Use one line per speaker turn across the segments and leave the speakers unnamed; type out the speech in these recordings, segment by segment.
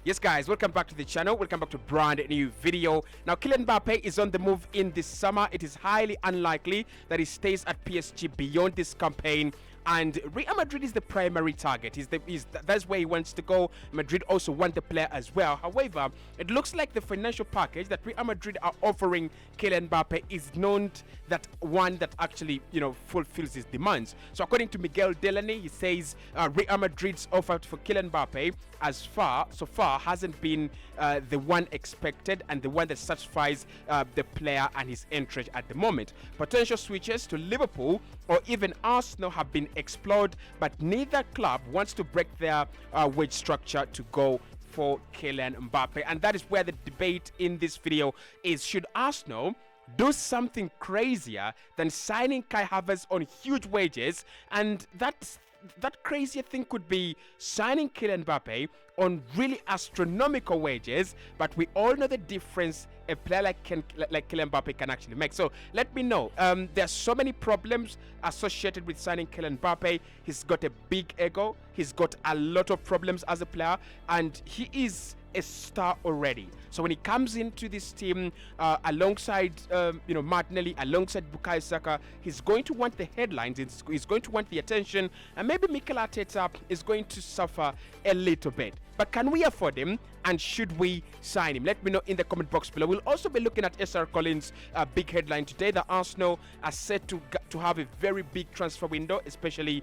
Yes, guys, welcome back to the channel. Welcome back to brand new video. Now, Kylian Mbappé is on the move in this summer. It is highly unlikely that he stays at PSG beyond this campaign. And Real Madrid is the primary target. That's where he wants to go. Madrid also want the player as well. However, it looks like the financial package that Real Madrid are offering Kylian Mbappé is not that one that actually, fulfills his demands. So according to Miguel Delaney, he says Real Madrid's offer for Kylian Mbappé so far hasn't been the one expected and the one that satisfies the player and his interest at the moment. Potential switches to Liverpool or even Arsenal have been explored, but neither club wants to break their wage structure to go for Kylian Mbappé. And that is where the debate in this video is: should Arsenal do something crazier than signing Kai Havertz on huge wages? And that crazier thing could be signing Kylian Mbappé on really astronomical wages, but we all know the difference a player like Kylian Mbappé can actually make. So let me know. There are so many problems associated with signing Kylian Mbappé. He's got a big ego. He's got a lot of problems as a player, and he is a star already. So when he comes into this team alongside Martinelli, alongside Bukayo Saka, he's going to want the headlines, he's going to want the attention, and maybe Mikel Arteta is going to suffer a little bit. But can we afford him, and should we sign him? Let me know in the comment box below. We'll also be looking at SR Collins' big headline today that Arsenal are set to have a very big transfer window, especially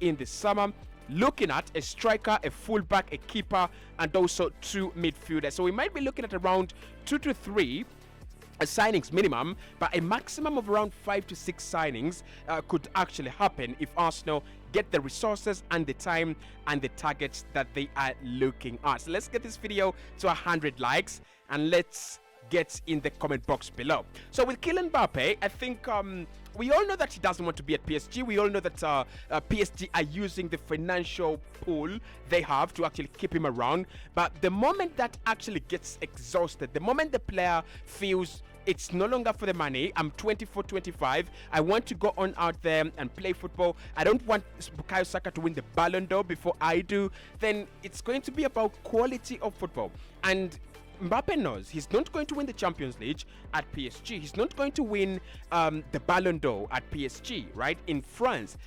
in the summer. Looking at a striker, a fullback, a keeper, and also two midfielders. So we might be looking at around 2 to 3 signings minimum, but a maximum of around 5 to 6 signings could actually happen if Arsenal get the resources and the time and the targets that they are looking at. So let's get this video to 100 likes and let's get in the comment box below. So with Kylian Mbappé, I think we all know that he doesn't want to be at PSG. We all know that PSG are using the financial pool they have to actually keep him around. But the moment that actually gets exhausted, the moment the player feels it's no longer for the money, I'm 24, 25, I want to go on out there and play football, I don't want Bukayo Saka to win the Ballon d'Or before I do, then it's going to be about quality of football. And Mbappé knows he's not going to win the Champions League at PSG. He's not going to win the Ballon d'Or at PSG, right, in France.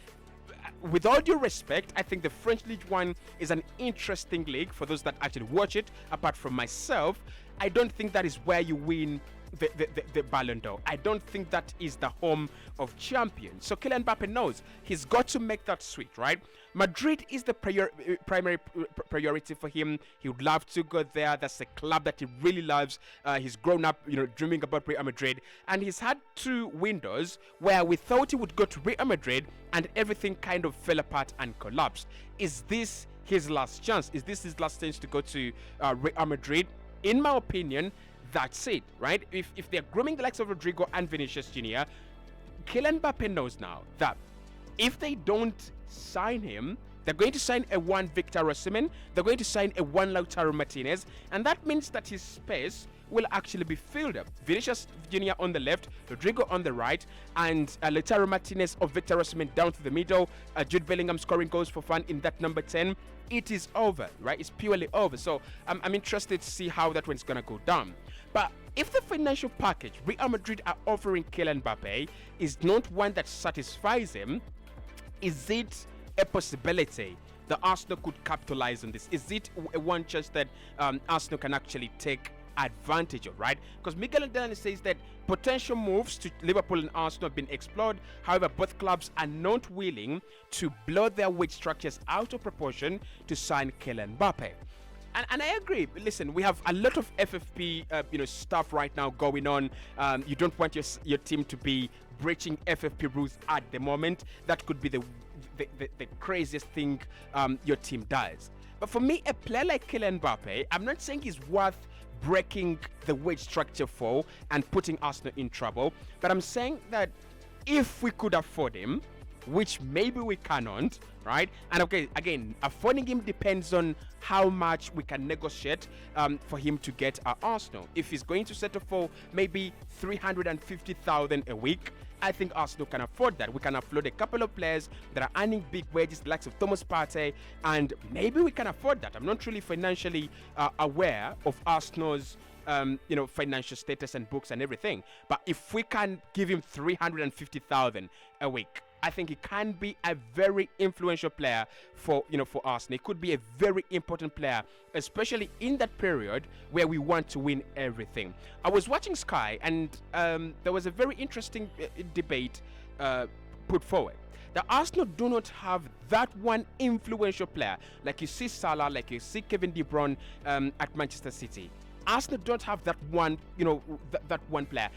With all due respect, I think the French League One is an interesting league for those that actually watch it. Apart from myself, I don't think that is where you win the Ballon d'Or. I don't think that is the home of champions. So Kylian Mbappé knows he's got to make that switch, right? Madrid is the primary priority for him. He would love to go there. That's a club that he really loves. He's grown up, dreaming about Real Madrid, and he's had 2 windows where we thought he would go to Real Madrid, and everything kind of fell apart and collapsed. Is this his last chance? Is this his last chance to go to Real Madrid? In my opinion, that's it, right? If they're grooming the likes of Rodrigo and Vinicius Jr., Kylian Mbappé knows now that if they don't sign him, they're going to sign a 1 Victor Osimhen, they're going to sign a 1 Lautaro Martinez, and that means that his space will actually be filled up. Vinicius Jr. on the left, Rodrigo on the right, and Lautaro Martinez or Victor Osimhen down to the middle, Jude Bellingham scoring goals for fun in that number 10. It is over, right? It's purely over. So I'm interested to see how that one's going to go down. But if the financial package Real Madrid are offering Kylian Mbappé is not one that satisfies him, is it a possibility that Arsenal could capitalize on this? Is it a one chance that Arsenal can actually take advantage of, right? Because Miguel Delaney says that potential moves to Liverpool and Arsenal have been explored. However, both clubs are not willing to blow their wage structures out of proportion to sign Kylian Mbappé. And I agree. Listen, we have a lot of FFP, stuff right now going on. You don't want your team to be breaching FFP rules at the moment. That could be the craziest thing your team does. But for me, a player like Kylian Mbappé, I'm not saying he's worth breaking the wage structure for and putting Arsenal in trouble. But I'm saying that if we could afford him, which maybe we cannot, right? And okay, again, affording him depends on how much we can negotiate for him to get Arsenal. If he's going to settle for maybe 350,000 a week, I think Arsenal can afford that. We can afford a couple of players that are earning big wages, the likes of Thomas Partey, and maybe we can afford that. I'm not really financially aware of Arsenal's financial status and books and everything. But if we can give him 350,000 a week, I think he can be a very influential player for Arsenal. He could be a very important player, especially in that period where we want to win everything. I was watching Sky, and there was a very interesting debate put forward. The Arsenal do not have that one influential player, like you see Salah, like you see Kevin De Bruyne at Manchester City. Arsenal don't have that one, that one player.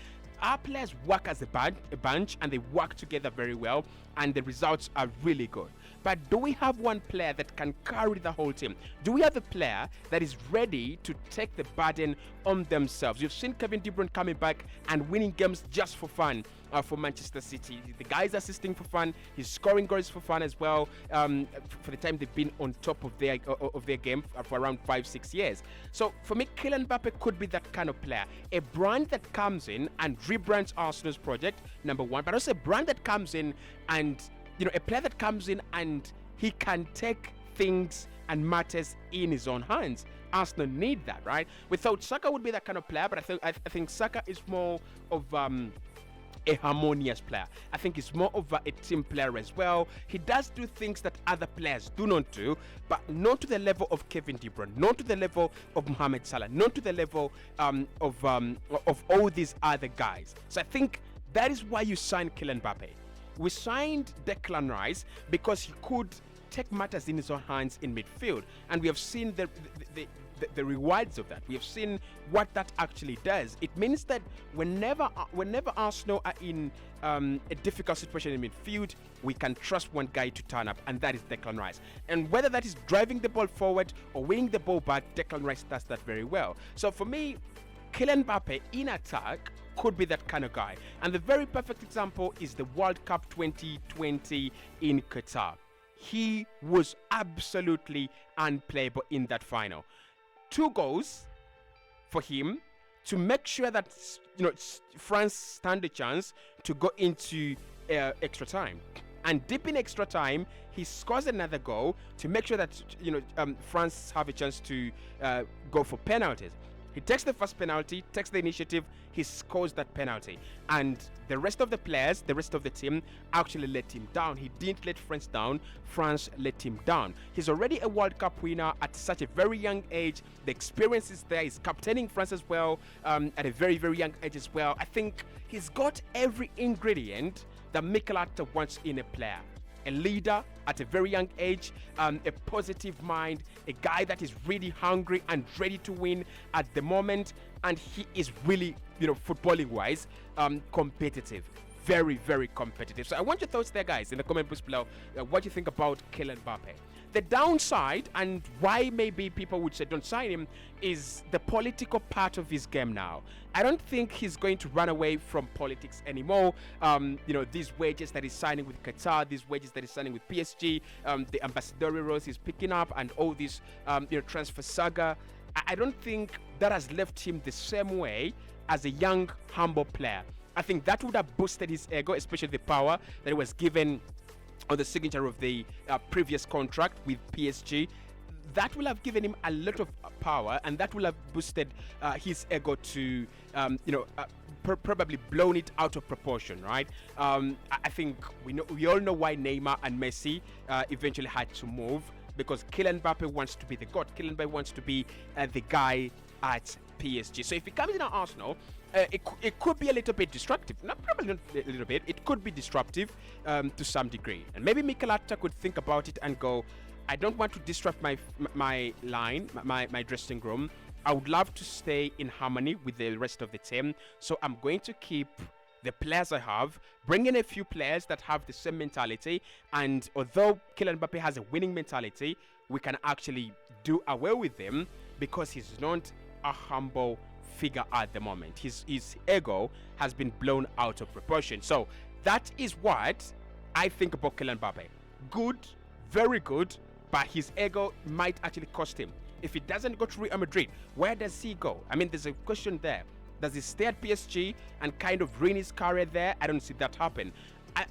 Our players work as a bunch, and they work together very well, and the results are really good. But do we have one player that can carry the whole team? Do we have a player that is ready to take the burden on themselves? You've seen Kevin De Bruyne coming back and winning games just for fun for Manchester City. The guy's assisting for fun. He's scoring goals for fun as well. For the time they've been on top of their game for around 5-6 years. So for me, Kylian Mbappé could be that kind of player, a brand that comes in and rebrands Arsenal's project, number one, but also a brand that comes in and a player that comes in and he can take things and matters in his own hands. Arsenal need that, right? We thought Saka would be that kind of player, but I think Saka is more of a harmonious player. I think he's more of a team player as well. He does do things that other players do not do, but not to the level of Kevin De Bruyne, not to the level of Mohamed Salah, not to the level of all these other guys. So I think that is why you signed Kylian Mbappé. We signed Declan Rice because he could take matters in his own hands in midfield, and we have seen the rewards of that. We have seen what that actually does. It means that whenever Arsenal are in a difficult situation in midfield, we can trust one guy to turn up, and that is Declan Rice. And whether that is driving the ball forward or winning the ball back, Declan Rice does that very well. So for me, Kylian Mbappé in attack could be that kind of guy. And the very perfect example is the World Cup 2020 in Qatar. He was absolutely unplayable in that final. 2 goals for him to make sure that France stand a chance to go into extra time. And deep in extra time, he scores another goal to make sure that France have a chance to go for penalties. He takes the first penalty, takes the initiative, he scores that penalty. And the rest of the players, the rest of the team actually let him down. He didn't let France down, France let him down. He's already a World Cup winner at such a very young age. The experience is there. He's captaining France as well at a very, very young age as well. I think he's got every ingredient that Mikel Arteta wants in a player. A leader at a very young age, a positive mind, a guy that is really hungry and ready to win at the moment, and he is really, footballing wise, competitive. Very, very competitive. So I want your thoughts there, guys, in the comment box below. What you think about Kylian Mbappé? The downside, and why maybe people would say don't sign him, is the political part of his game now. I don't think he's going to run away from politics anymore. These wages that he's signing with Qatar, these wages that he's signing with PSG, the ambassadorial roles he's picking up, and all this, transfer saga. I don't think that has left him the same way as a young, humble player. I think that would have boosted his ego, especially the power that he was given on the signature of the previous contract with PSG. That will have given him a lot of power, and that will have boosted his ego to, probably blown it out of proportion, right? I think we all know why Neymar and Messi eventually had to move, because Kylian Mbappé wants to be the god. Kylian Mbappé wants to be the guy at PSG. So if he comes in at Arsenal, it could be a little bit disruptive. Not probably not a little bit. It could be disruptive to some degree. And maybe Mikel Arteta could think about it and go, I don't want to disrupt my line, my dressing room. I would love to stay in harmony with the rest of the team. So I'm going to keep the players I have, bring in a few players that have the same mentality. And although Kylian Mbappé has a winning mentality, we can actually do away with him because he's not a humble figure at the moment. His ego has been blown out of proportion. So that is what I think about Kylian Mbappé. Good, very good, but his ego might actually cost him. If he doesn't go to Real Madrid, where does he go? I mean, there's a question there. Does he stay at PSG and kind of ruin his career there? I don't see that happen.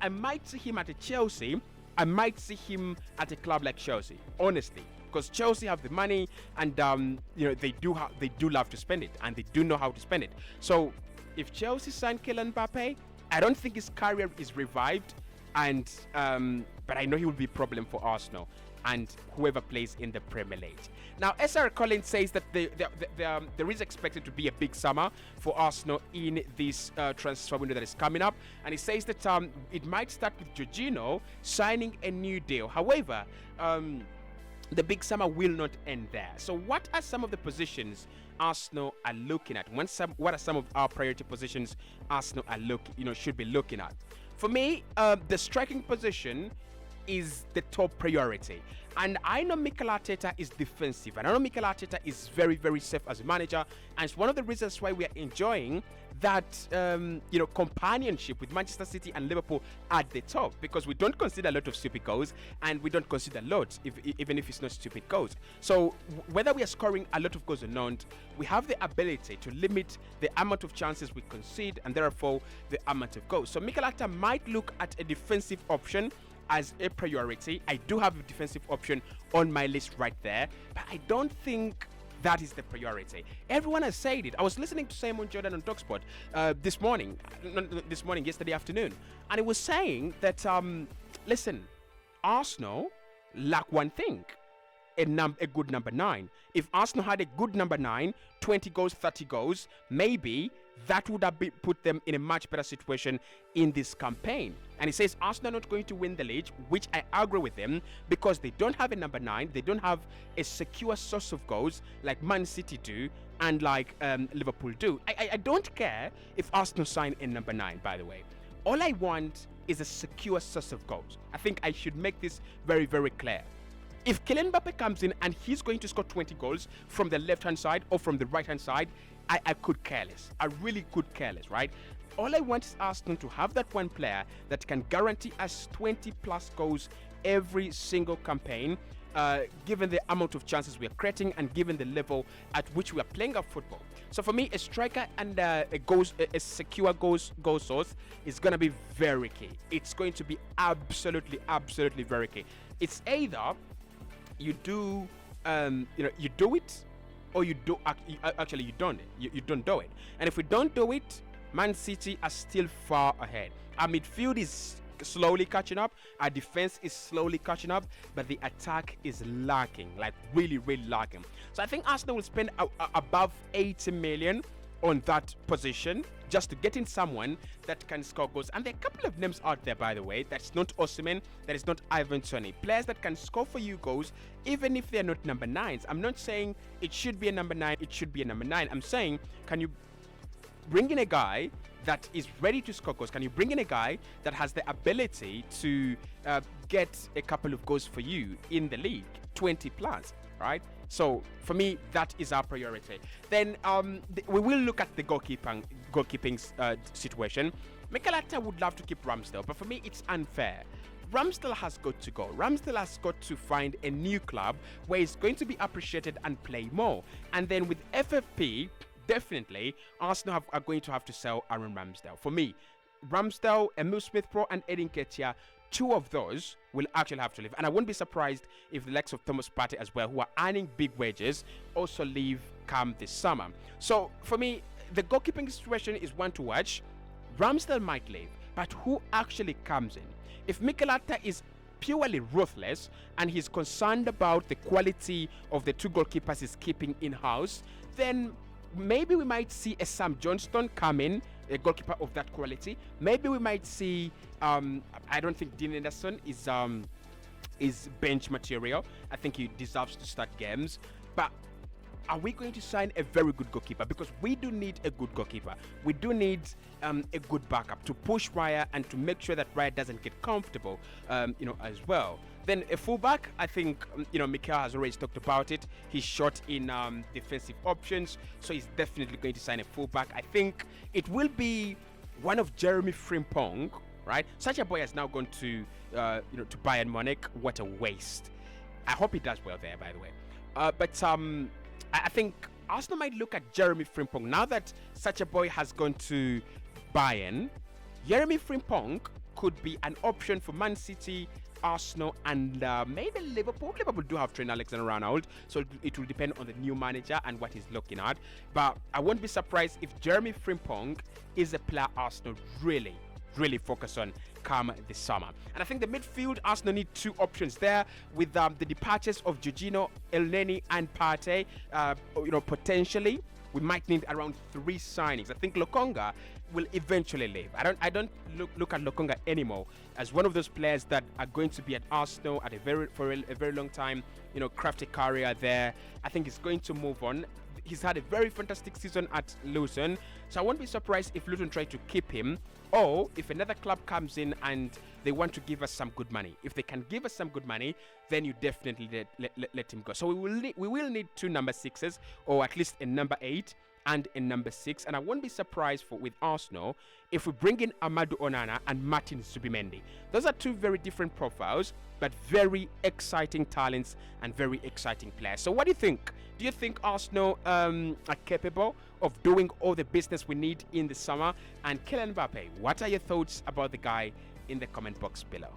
I might see him at a Chelsea. I might see him at a club like Chelsea, honestly, because Chelsea have the money and they do love to spend it, and they do know how to spend it. So if Chelsea sign Kylian Mbappé, I don't think his career is revived, and but I know he will be a problem for Arsenal and whoever plays in the Premier League. Now, SR Collins says that there is expected to be a big summer for Arsenal in this transfer window that is coming up. And he says that it might start with Jorginho signing a new deal. However, the big summer will not end there. So what are some of the positions Arsenal are looking at? What are some of our priority positions Arsenal are should be looking at? For me, the striking position is the top priority. And I know Mikel Arteta is defensive, and I know Mikel Arteta is very, very safe as a manager, and it's one of the reasons why we are enjoying that companionship with Manchester City and Liverpool at the top, because we don't consider a lot of stupid goals, and we don't consider loads, even if it's not stupid goals. So whether we are scoring a lot of goals or not, we have the ability to limit the amount of chances we concede, and therefore the amount of goals. So Mikel Arteta might look at a defensive option as a priority. I do have a defensive option on my list right there, but I don't think that is the priority. Everyone has said it. I was listening to Simon Jordan on TalkSport yesterday afternoon, and he was saying that listen, Arsenal lack one thing: a good number 9. If Arsenal had a good number 9, 20 goals, 30 goals, maybe that would have put them in a much better situation in this campaign. And he says Arsenal are not going to win the league, which I agree with them, because they don't have a number 9, they don't have a secure source of goals like Man City do and like Liverpool do. I don't care if Arsenal sign a number 9, by the way. All I want is a secure source of goals. I think I should make this very, very clear. If Kylian Mbappé comes in and he's going to score 20 goals from the left-hand side or from the right-hand side, I could care less. I really could care less, right? All I want is Arsenal to have that one player that can guarantee us 20 plus goals every single campaign, given the amount of chances we are creating and given the level at which we are playing our football. So for me, a striker and a secure goal source is going to be very key. It's going to be absolutely, absolutely very key. It's either you do it, or you don't do it. And if we don't do it, Man City are still far ahead. Our midfield is slowly catching up, our defense is slowly catching up, but the attack is lacking, like really, really lacking. So I think Arsenal will spend above 80 million on that position just to get in someone that can score goals. And there are a couple of names out there, by the way. That's not Osimhen, that is not Ivan Toney. Players that can score for you goals, even if they're not number 9s. I'm not saying it should be a number 9, it should be a number 9. I'm saying, can you bring in a guy that is ready to score goals? Can you bring in a guy that has the ability to get a couple of goals for you in the league, 20 plus, right? So for me, that is our priority. Then we will look at the goalkeeping situation. Mikel Arteta would love to keep Ramsdale, but for me, it's unfair. Ramsdale has got to go. Ramsdale has got to find a new club where he's going to be appreciated and play more. And then with FFP, definitely, Arsenal are going to have to sell Aaron Ramsdale. For me, Ramsdale, Emil Smith-Rowe, and Edin Ketia, 2 of those will actually have to leave. And I won't be surprised if the likes of Thomas Partey as well, who are earning big wages, also leave come this summer. So for me, the goalkeeping situation is one to watch. Ramsdale might leave, but who actually comes in? If Mikel Arteta is purely ruthless and he's concerned about the quality of the 2 goalkeepers he's keeping in-house, then maybe we might see a Sam Johnston come in, a goalkeeper of that quality. Maybe we might see, I don't think Dean Anderson is bench material. I think he deserves to start games. But are we going to sign a very good goalkeeper? Because we do need a good goalkeeper. We do need a good backup to push Raya and to make sure that Raya doesn't get comfortable, as well. Then a fullback, I think, Mikel has already talked about it. He's short in defensive options, so he's definitely going to sign a fullback. I think it will be one of Jeremy Frimpong right? Such a boy has now gone to to Bayern Munich. What a waste. I hope he does well there, by the way. But I think Arsenal might look at Jeremy Frimpong now that such a boy has gone to Bayern. Jeremy Frimpong could be an option for Man City, Arsenal, and maybe Liverpool. Liverpool do have Trent Alexander-Arnold, so it will depend on the new manager and what he's looking at. But I won't be surprised if Jeremy Frimpong is a player Arsenal really focus on come this summer. And I think the midfield, Arsenal need two options there with the departures of Jorginho, Elneny, and Partey. Potentially we might need around 3 signings. I think Lokonga will eventually leave. I don't look at Lokonga anymore as one of those players that are going to be at Arsenal at for a very long time. Craft a career there. I think he's going to move on. He's had a very fantastic season at Luton, so I won't be surprised if Luton try to keep him, or if another club comes in and they want to give us some good money. If they can give us some good money, then you definitely let him go. So we will need 2 number 6s, or at least a number 8 and a number 6. And I won't be surprised with Arsenal if we bring in Amadou Onana and Martin Zubimendi. Those are 2 very different profiles, but very exciting talents and very exciting players. So what do you think? Do you think Arsenal are capable of doing all the business we need in the summer? And Kylian Mbappé, what are your thoughts about the guy in the comment box below?